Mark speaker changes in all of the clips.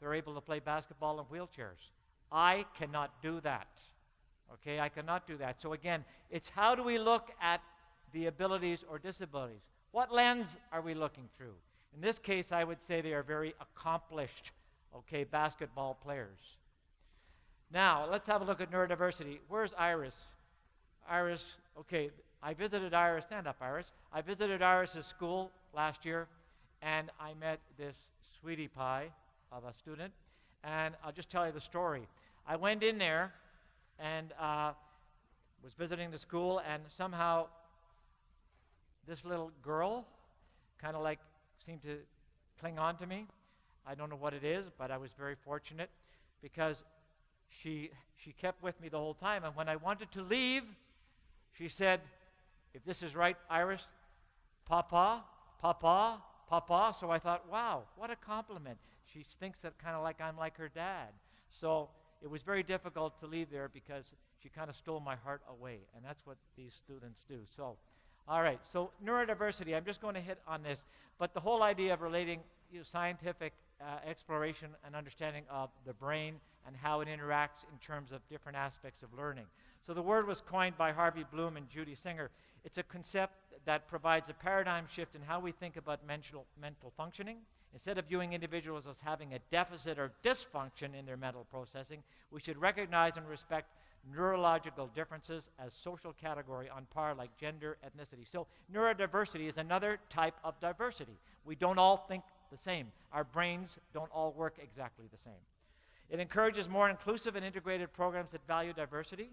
Speaker 1: they're able to play basketball in wheelchairs. I cannot do that. Okay, I cannot do that. So again, it's how do we look at the abilities or disabilities? What lens are we looking through? In this case, I would say they are very accomplished, okay, basketball players. Now, let's have a look at neurodiversity. Where's Iris? Iris, okay, I visited Iris. Stand up, Iris. I visited Iris's school last year, and I met this sweetie pie of a student, and I'll just tell you the story. I went in there and was visiting the school, and somehow this little girl kind of like seemed to cling on to me. I don't know what it is, but I was very fortunate because she kept with me the whole time, and when I wanted to leave, she said, if this is right, Iris, Papa, Papa, Papa. So I thought, wow, what a compliment. She thinks that kind of like I'm like her dad. So it was very difficult to leave there because she kind of stole my heart away, and that's what these students do. So, all right, so neurodiversity, I'm just going to hit on this, but the whole idea of relating scientific exploration and understanding of the brain and how it interacts in terms of different aspects of learning. So the word was coined by Harvey Bloom and Judy Singer. It's a concept that provides a paradigm shift in how we think about mental functioning. Instead of viewing individuals as having a deficit or dysfunction in their mental processing, we should recognize and respect neurological differences as social category on par like gender, ethnicity. So neurodiversity is another type of diversity. We don't all think the same. Our brains don't all work exactly the same. It encourages more inclusive and integrated programs that value diversity.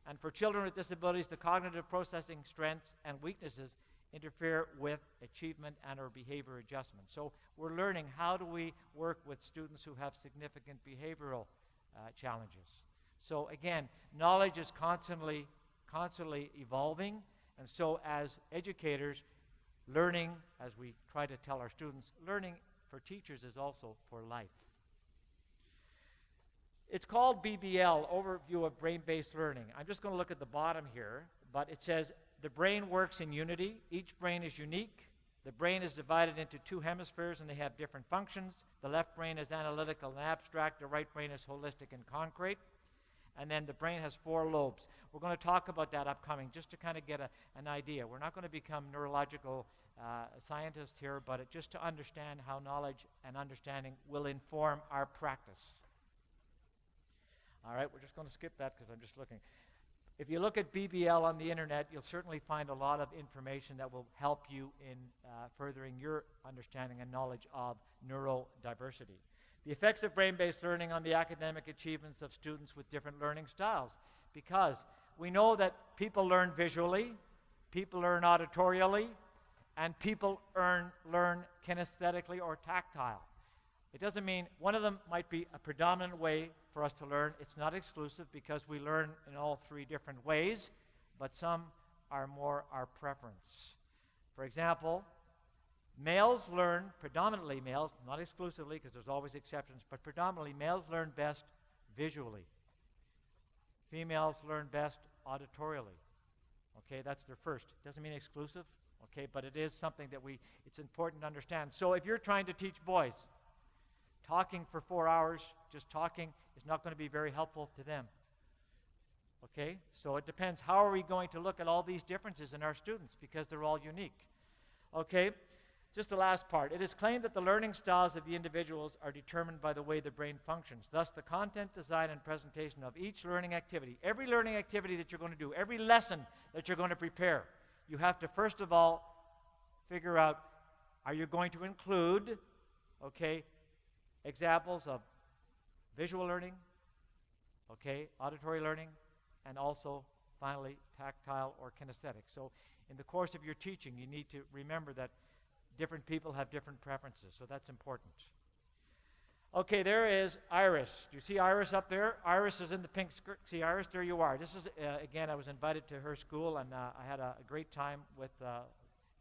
Speaker 1: And for children with disabilities, the cognitive processing strengths and weaknesses interfere with achievement and or behavior adjustment. So we're learning how do we work with students who have significant behavioral challenges. So again, knowledge is constantly evolving, and so as educators, learning, as we try to tell our students, learning for teachers is also for life. It's called BBL, Overview of Brain-Based Learning. I'm just going to look at the bottom here, but it says the brain works in unity. Each brain is unique. The brain is divided into two hemispheres, and they have different functions. The left brain is analytical and abstract. The right brain is holistic and concrete. And then the brain has 4 lobes. We're going to talk about that upcoming, just to kind of get an idea. We're not going to become neurological scientists here, but just to understand how knowledge and understanding will inform our practice. All right, we're just going to skip that because I'm just looking. If you look at BBL on the internet, you'll certainly find a lot of information that will help you in furthering your understanding and knowledge of neurodiversity. The effects of brain-based learning on the academic achievements of students with different learning styles, because we know that people learn visually, people learn auditorially, and people learn kinesthetically or tactile. It doesn't mean one of them might be a predominant way for us to learn. It's not exclusive because we learn in all 3 different ways, but some are more our preference. For example, males learn, predominantly males, not exclusively because there's always exceptions, but predominantly males learn best visually. Females learn best auditorially. Okay, that's their first. Doesn't mean exclusive, okay, but it is something that it's important to understand. So if you're trying to teach boys, talking for 4 hours, just talking, is not going to be very helpful to them. Okay? So it depends. How are we going to look at all these differences in our students? Because they're all unique. Okay? Just the last part. It is claimed that the learning styles of the individuals are determined by the way the brain functions. Thus, the content, design, and presentation of each learning activity, every learning activity that you're going to do, every lesson that you're going to prepare, you have to first of all figure out, are you going to include, okay, examples of visual learning, okay, auditory learning, and also, finally, tactile or kinesthetic. So in the course of your teaching, you need to remember that different people have different preferences, so that's important. Okay, there is Iris. Do you see Iris up there? Iris is in the pink skirt. See Iris? There you are. This is, again, I was invited to her school, and I had a great time with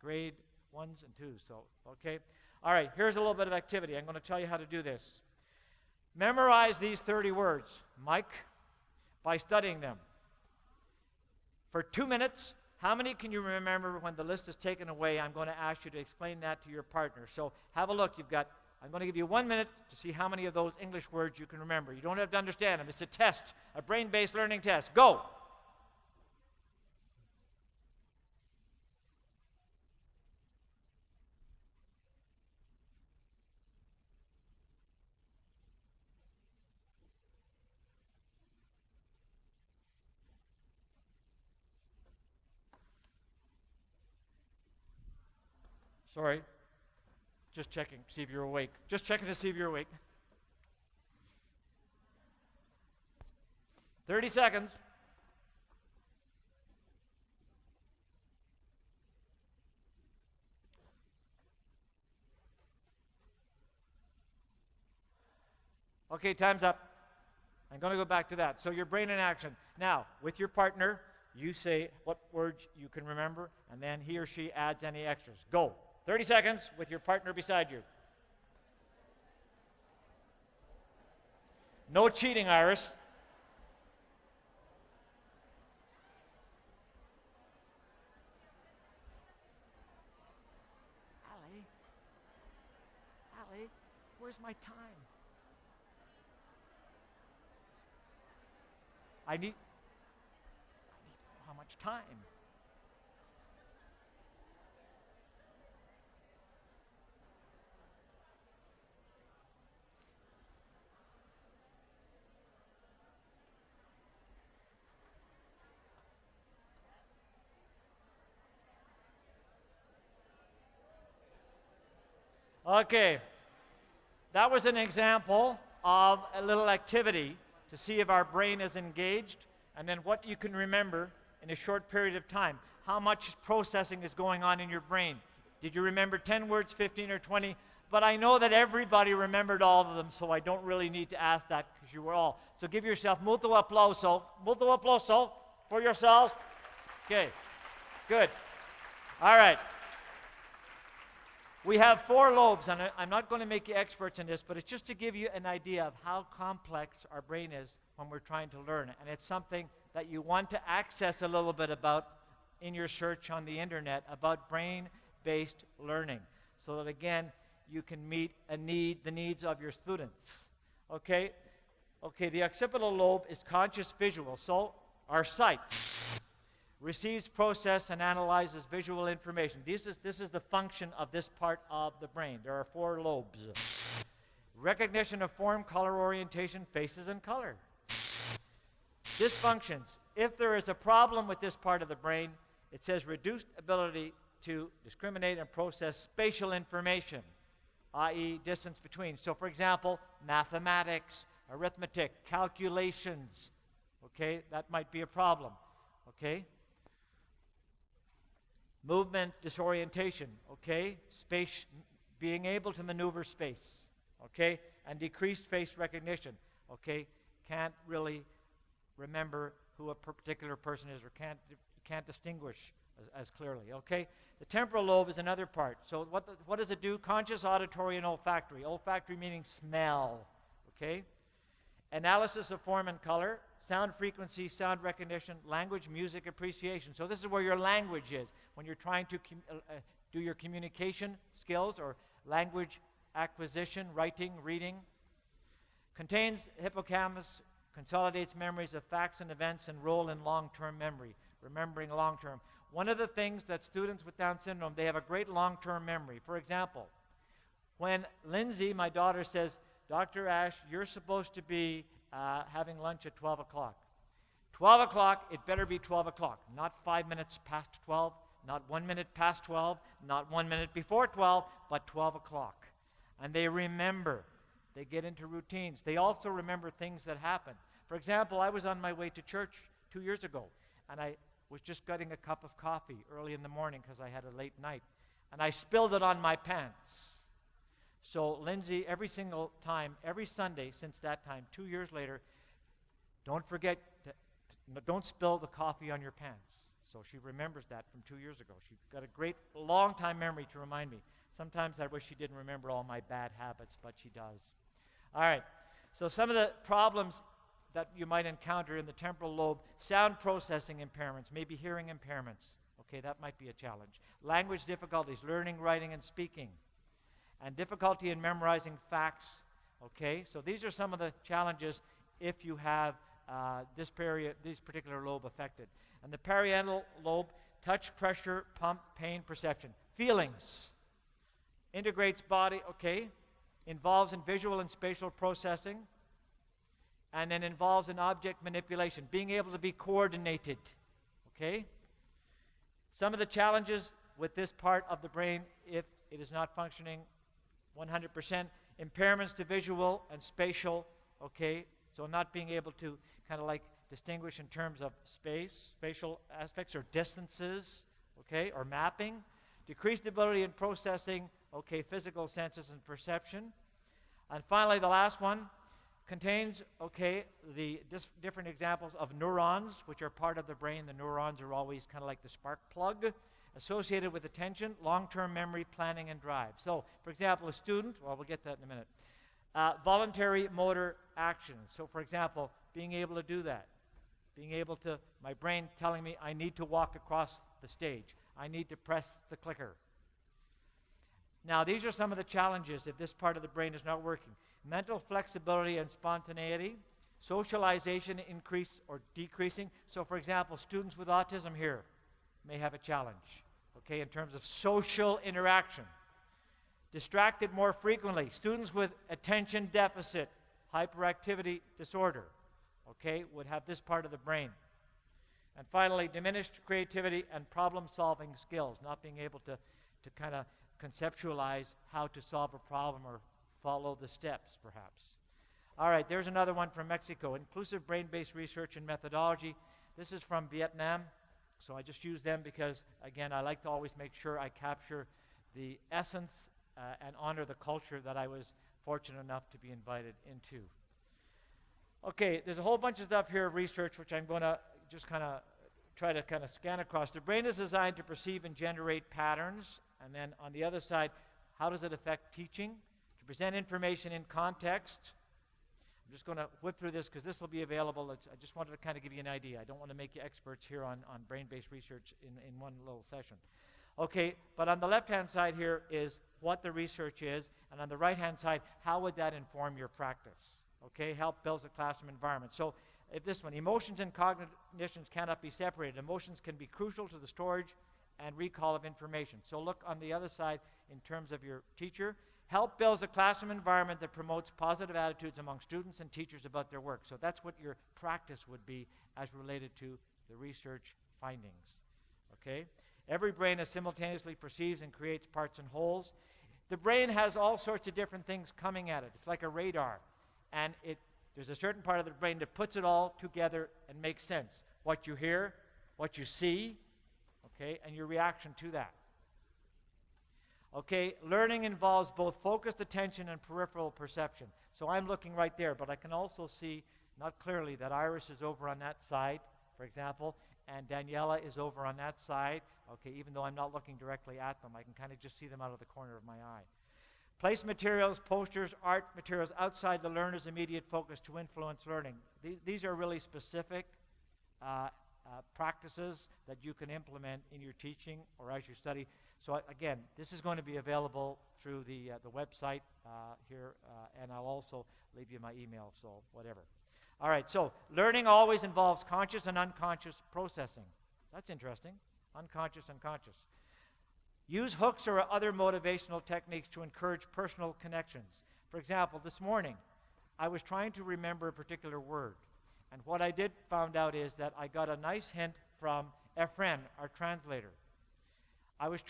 Speaker 1: grade 1s and 2s, so, okay. All right, here's a little bit of activity. I'm going to tell you how to do this. Memorize these 30 words, Mike, by studying them. For 2 minutes, how many can you remember when the list is taken away? I'm going to ask you to explain that to your partner. So have a look. You've got I'm going to give you 1 minute to see how many of those English words you can remember. You don't have to understand them. It's a test, a brain-based learning test. Go. Sorry. Just checking, see if you're awake. Just checking to see if you're awake. 30 seconds. Okay, time's up. I'm going to go back to that. So your brain in action. Now, with your partner, you say what words you can remember, and then he or she adds any extras. Go. 30 seconds with your partner beside you. No cheating, Iris. Allie, where's my time? I need how much time? Okay, that was an example of a little activity to see if our brain is engaged, and then what you can remember in a short period of time. How much processing is going on in your brain? Did you remember 10 words, 15 or 20? But I know that everybody remembered all of them, so I don't really need to ask that because you were all. So give yourself molto applauso for yourselves. Okay, good. All right. We have 4 lobes, and I'm not going to make you experts in this, but it's just to give you an idea of how complex our brain is when we're trying to learn. And it's something that you want to access a little bit about in your search on the internet about brain-based learning, so that, again, you can meet the needs of your students. Okay? Okay, the occipital lobe is conscious visual, so our sight receives, processes, and analyzes visual information. This is the function of this part of the brain. There are 4 lobes. Recognition of form, color, orientation, faces, and color. This functions. If there is a problem with this part of the brain, it says reduced ability to discriminate and process spatial information, i.e. distance between. So, for example, mathematics, arithmetic, calculations. Okay, that might be a problem. Okay? Movement, disorientation, okay? Space, being able to maneuver space, okay? And decreased face recognition, okay? Can't really remember who a particular person is, or can't distinguish as clearly, okay? The temporal lobe is another part. So what does it do? Conscious, auditory, and olfactory. Olfactory meaning smell, okay? Analysis of form and color. Sound frequency, sound recognition, language, music, appreciation. So this is where your language is. When you're trying to do your communication skills or language acquisition, writing, reading. Contains hippocampus, consolidates memories of facts and events, and role in long-term memory, remembering long-term. One of the things that students with Down syndrome, they have a great long-term memory. For example, when Lindsay, my daughter, says, Dr. Ash, you're supposed to be having lunch at 12 o'clock. 12 o'clock, it better be 12 o'clock, not 5 minutes past 12, not 1 minute past 12, not 1 minute before 12, but 12 o'clock. And they remember. They get into routines. They also remember things that happen. For example, I was on my way to church 2 years ago, and I was just getting a cup of coffee early in the morning because I had a late night, and I spilled it on my pants. So Lindsay, every single time, every Sunday since that time, 2 years later, don't forget, don't spill the coffee on your pants. So she remembers that from 2 years ago. She's got a great long-time memory to remind me. Sometimes I wish she didn't remember all my bad habits, but she does. All right, so some of the problems that you might encounter in the temporal lobe: sound processing impairments, maybe hearing impairments. Okay, that might be a challenge. Language difficulties, learning, writing, and speaking. and difficulty in memorizing facts. Okay, so these are some of the challenges if you have this particular lobe affected. And the parietal lobe, touch, pressure, pump, pain, perception. Feelings. Integrates body, okay. Involves in visual and spatial processing. And then involves in object manipulation, being able to be coordinated. Okay? Some of the challenges with this part of the brain, if it is not functioning 100%, impairments to visual and spatial, okay? So not being able to kind of like distinguish in terms of spatial aspects or distances, okay, or mapping. Decreased ability in processing, okay, physical senses and perception. And finally, the last one contains, okay, the different examples of neurons, which are part of the brain. The neurons are always kind of like the spark plug, associated with attention, long-term memory, planning, and drive. So, for example, a student, well, we'll get that in a minute. Voluntary motor actions. So, for example, being able to do that. Being able to, my brain telling me I need to walk across the stage. I need to press the clicker. Now, these are some of the challenges if this part of the brain is not working. Mental flexibility and spontaneity, socialization increase or decreasing. So, for example, students with autism here may have a challenge, okay, in terms of social interaction. Distracted more frequently. Students with attention deficit, hyperactivity disorder, okay, would have this part of the brain. And finally, diminished creativity and problem-solving skills, not being able to kind of conceptualize how to solve a problem or follow the steps, perhaps. All right, there's another one from Mexico. Inclusive brain-based research and methodology. This is from Vietnam, so I just use them because, again, I like to always make sure I capture the essence and honor the culture that I was fortunate enough to be invited into. Okay, there's a whole bunch of stuff here of research which I'm going to just kind of try to kind of scan across. The brain is designed to perceive and generate patterns, and then on the other side, how does it affect teaching? To present information in context. I'm just going to whip through this because this will be available. I just wanted to kind of give you an idea. I don't want to make you experts here on brain-based research in one little session. Okay, but on the left-hand side here is what the research is, and on the right-hand side, how would that inform your practice? Okay, help builds a classroom environment. So if this one, emotions and cognitions cannot be separated. Emotions can be crucial to the storage and recall of information. So look on the other side in terms of your teacher. Help builds a classroom environment that promotes positive attitudes among students and teachers about their work. So that's what your practice would be as related to the research findings. Okay? Every brain simultaneously perceives and creates parts and wholes. The brain has all sorts of different things coming at it. It's like a radar. And there's a certain part of the brain that puts it all together and makes sense. What you hear, what you see, okay, and your reaction to that. Okay, learning involves both focused attention and peripheral perception. So I'm looking right there, but I can also see, not clearly, that Iris is over on that side, for example, and Daniela is over on that side. Okay, even though I'm not looking directly at them, I can kind of just see them out of the corner of my eye. Place materials, posters, art materials outside the learner's immediate focus to influence learning. These are really specific practices that you can implement in your teaching or as you study. So again, this is going to be available through the website here, and I'll also leave you my email, so whatever. All right, so learning always involves conscious and unconscious processing. That's interesting. Unconscious, unconscious. Use hooks or other motivational techniques to encourage personal connections. For example, this morning, I was trying to remember a particular word. And what I found out is that I got a nice hint from Efren, our translator. I was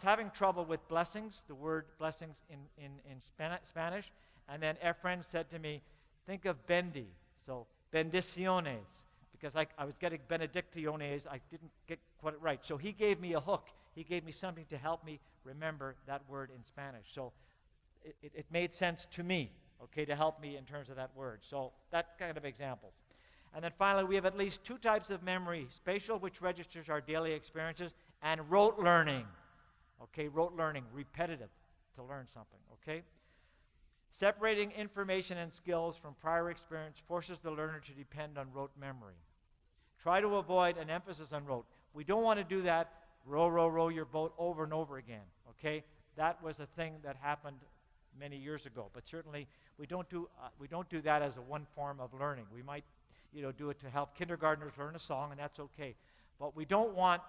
Speaker 1: having trouble with blessings, the word blessings in Spanish. And then Efren said to me, think of bendi. So, bendiciones. Because I was getting benedictiones, I didn't get quite right. So he gave me a hook. He gave me something to help me remember that word in Spanish. So it made sense to me, okay, to help me in terms of that word. So that kind of examples. And then finally, we have at least two types of memory: spatial, which registers our daily experiences, and rote learning. Okay, rote learning, repetitive, to learn something, okay? Separating information and skills from prior experience forces the learner to depend on rote memory. Try to avoid an emphasis on rote. We don't want to do that, row, row, row your boat over and over again, okay? That was a thing that happened many years ago. But certainly we don't do that as a one form of learning. We might do it to help kindergartners learn a song, and that's okay. But we don't want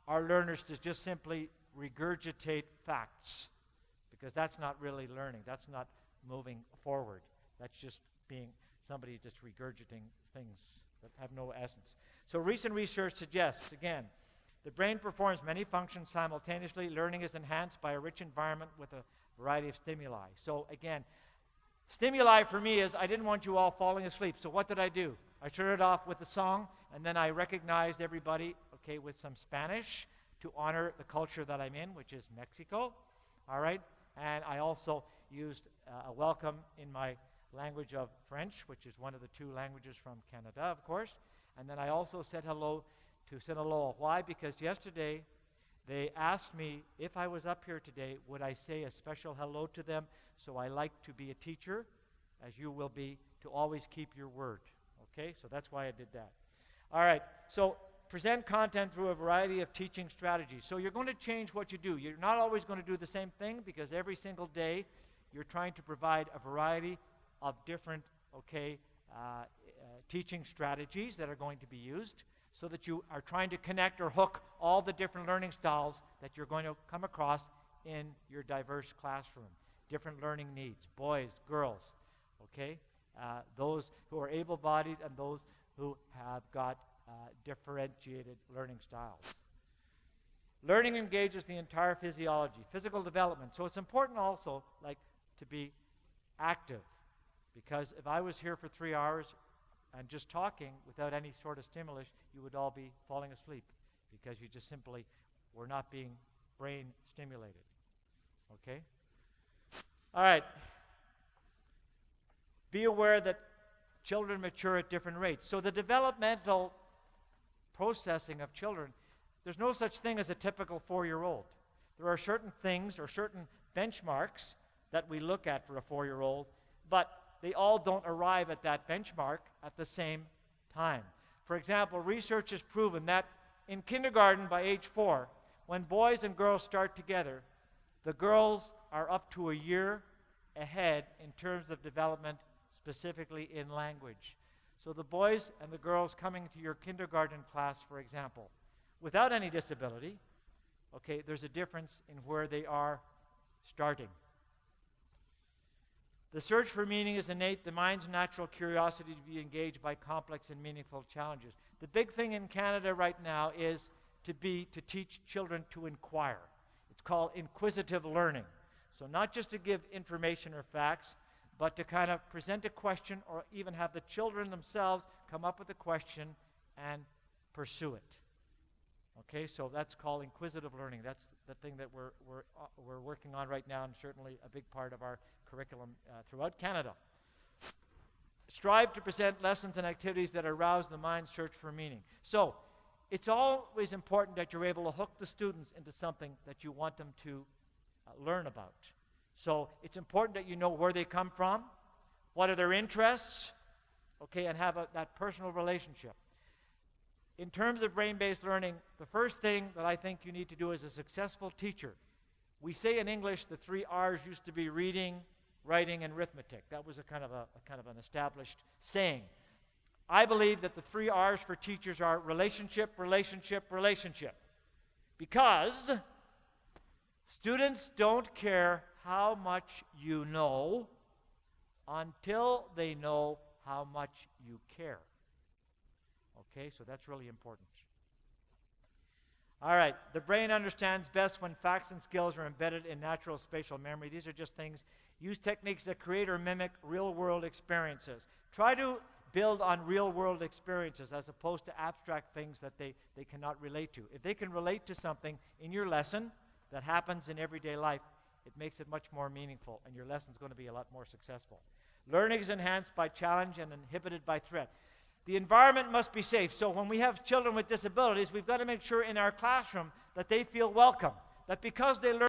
Speaker 1: our learners to just simply regurgitate facts, because that's not really learning. That's not moving forward. That's just being somebody just regurgitating things that have no essence. So recent research suggests, again, the brain performs many functions simultaneously. Learning is enhanced by a rich environment with a variety of stimuli. So again, stimuli for me is I didn't want you all falling asleep. So what did I do? I started off with a song, and then I recognized everybody, with some Spanish to honor the culture that I'm in, which is Mexico. All right? And I also used a welcome in my language of French, which is one of the two languages from Canada, of course. And then I also said hello to Sinaloa. Why? Because yesterday they asked me if I was up here today, would I say a special hello to them? So I like to be a teacher, as you will be, to always keep your word. Okay? So that's why I did that. All right. So present content through a variety of teaching strategies. So you're going to change what you do. You're not always going to do the same thing, because every single day you're trying to provide a variety of different teaching strategies that are going to be used, so that you are trying to connect or hook all the different learning styles that you're going to come across in your diverse classroom. Different learning needs, boys, girls, those who are able-bodied and those who have got differentiated learning styles. Learning engages the entire physiology, physical development. So it's important also, to be active, because if I was here for 3 hours and just talking without any sort of stimulus, you would all be falling asleep, because you just simply were not being brain stimulated. Okay? All right. Be aware that children mature at different rates. So the developmental processing of children, there's no such thing as a typical 4-year-old. There are certain things or certain benchmarks that we look at for a 4-year-old, but they all don't arrive at that benchmark at the same time. For example, research has proven that in kindergarten by age 4, when boys and girls start together, the girls are up to a year ahead in terms of development, specifically in language. So the boys and the girls coming to your kindergarten class, for example, without any disability, there's a difference in where they are starting. The search for meaning is innate, the mind's natural curiosity to be engaged by complex and meaningful challenges. The big thing in Canada right now is to teach children to inquire. It's called inquisitive learning. So not just to give information or facts, but to kind of present a question, or even have the children themselves come up with a question and pursue it. So that's called inquisitive learning. That's the thing that we're working on right now, and certainly a big part of our curriculum throughout Canada. Strive to present lessons and activities that arouse the mind's search for meaning. So it's always important that you're able to hook the students into something that you want them to learn about. So it's important that you know where they come from, what are their interests, and have that personal relationship. In terms of brain-based learning, the first thing that I think you need to do as a successful teacher, we say in English the 3 R's used to be reading, writing, and arithmetic. That was a kind of an established saying. I believe that the 3 R's for teachers are relationship, relationship, relationship. Because students don't care how much you know until they know how much you care. So that's really important. All right, the brain understands best when facts and skills are embedded in natural spatial memory. These are just things. Use techniques that create or mimic real-world experiences. Try to build on real-world experiences as opposed to abstract things that they cannot relate to. If they can relate to something in your lesson that happens in everyday life, it makes it much more meaningful, and your lesson's going to be a lot more successful. Learning is enhanced by challenge and inhibited by threat. The environment must be safe. So when we have children with disabilities, we've got to make sure in our classroom that they feel welcome, that because they learn